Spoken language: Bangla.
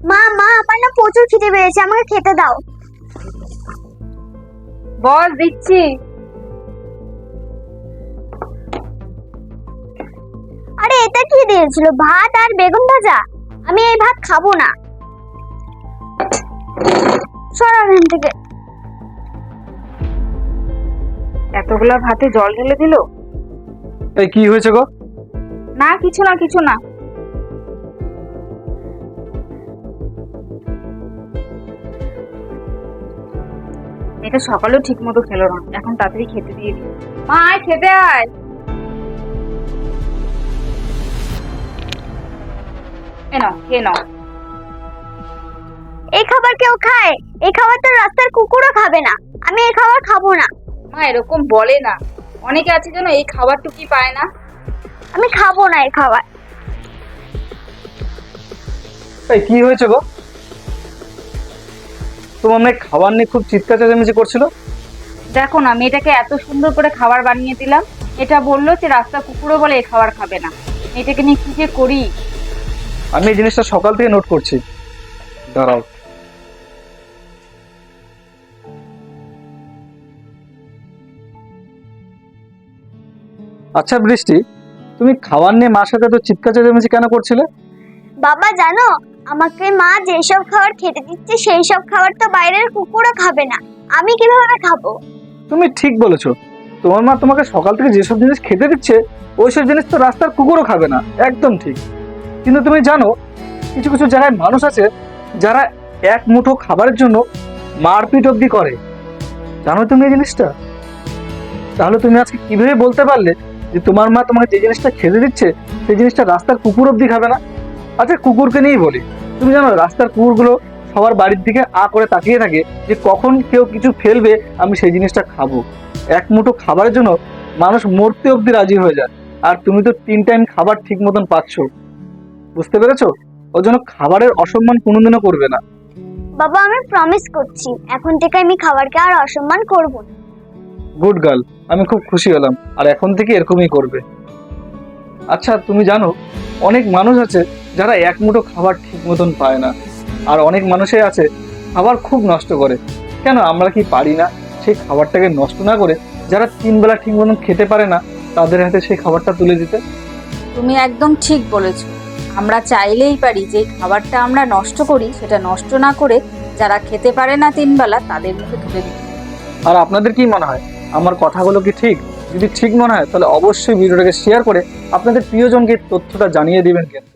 মা মা আমার না প্রচুর খিদে পেয়েছে, আমাকে খেতে দাও। বল, দিচ্ছি। আরে এটা কি দিয়েছিল? ভাত আর বেগুন ভাজা। আমি এই ভাত খাবো না, সর এখান থেকে। এতগুলা ভাতে জল ঢেলে দিল। এই কি হয়েছে গো? না কিছু না, কিছু না। এটা সকালেও ঠিক মতো খেলো না, এখন তাড়াতাড়ি খেতে দিয়ে দিই। মা আয়, খেতে আয়। এ নাও, খেয়ে নাও। এই খাবার কেউ খায়? এই খাবার তো রাস্তার কুকুরও খাবে না। আমি এই খাবার খাবো না। মা এরকম বলে না, অনেকে আছে যেন এই খাবারটুকুই পায় না। আমি খাবো না এই খাবার। এই কি হয়েছে গো? তোমার মেয়ে খাবার নিয়ে খুব চিৎকার চেঁচামেচি করছিল। দেখো না, মেয়েটাকে এত সুন্দর করে খাবার বানিয়ে দিলাম, এটা বললো যে রাস্তা কুকুরও বলে এই খাবার খাবে না। মেয়েটাকে নিয়ে কি যে করি। আমি এই জিনিসটা সকাল থেকে নোট করছি, দাঁড়াও। আচ্ছা বৃষ্টি, তুমি খাবার নিয়ে মার সাথে তো চিৎকার চেঁচামেচি কেন করছিলে? বাবা জানো, আমাকে মা যেসব খাবার খেতে দিচ্ছে সেই সব খাবার তো বাইরের কুকুরও খাবে না। আমি কিভাবে খাবো? তুমি ঠিক বলেছো, তোমার মা তোমাকে সকাল থেকে যেসব জিনিস খেতে দিচ্ছে ওইসব জিনিস তো রাস্তার কুকুরও খাবে না, একদম ঠিক। কিন্তু তুমি জানো, কিছু কিছু জায়গায় মানুষ আছে যারা এক মুঠো খাবারের জন্য মারপিট অব্দি করে। জানো তুমি এই জিনিসটা? তাহলে তুমি আজকে কিভাবে বলতে পারলে যে তোমার মা তোমাকে যে জিনিসটা খেতে দিচ্ছে সেই জিনিসটা রাস্তার কুকুর অব্দি খাবে না? আচ্ছা কুকুরকে নিয়েই বলি, তুমি জানো রাস্তার কুকুরগুলো সবার বাড়ির দিকে আ করে তাকিয়ে থাকে যে কখন কেউ কিছু ফেলবে আমি সেই জিনিসটা খাবো। এক মুঠো খাবারের জন্য মানুষ মরতে অব্দি রাজি হয়ে যায়, আর তুমি তো 3 টাইম খাবার ঠিক মতন পাচ্ছ। বুঝতে পেরেছো? ওই জন্য খাবারের অসম্মান কোনোদিনও করবে না। বাবা আমি প্রমিস করছি, এখন থেকে আমি খাবারকে আর অসম্মান করব না। গুড গার্ল, আমি খুব খুশি হলাম, আর এখন থেকে এরকমই করবে। আচ্ছা তুমি জানো, অনেক মানুষ আছে যারা এক মুঠো খাবার ঠিক মতন পায় না, আর অনেক মানুষই আছে খাবার খুব নষ্ট করে। কেন আমরা কি পারি না সেই খাবারটাকে নষ্ট না করে যারা 3 বেলা ঠিক মতন খেতে পারে না তাদের হাতে সেই খাবারটা তুলে দিতে? তুমি একদম ঠিক বলেছো। আমরা চাইলেই পারি যে এই খাবারটা আমরা নষ্ট করি, সেটা নষ্ট না করে যারা খেতে পারে না 3 বেলা তাদের মুখে তুলে দিই। আর আপনাদের কি মনে হয়, আমার কথাগুলো কি ঠিক? যদি ঠিক মনে হয় তাহলে অবশ্যই ভিডিওটাকে শেয়ার করে আপনাদের প্রিয়জনকে তথ্যটা জানিয়ে দিবেন কিন্তু।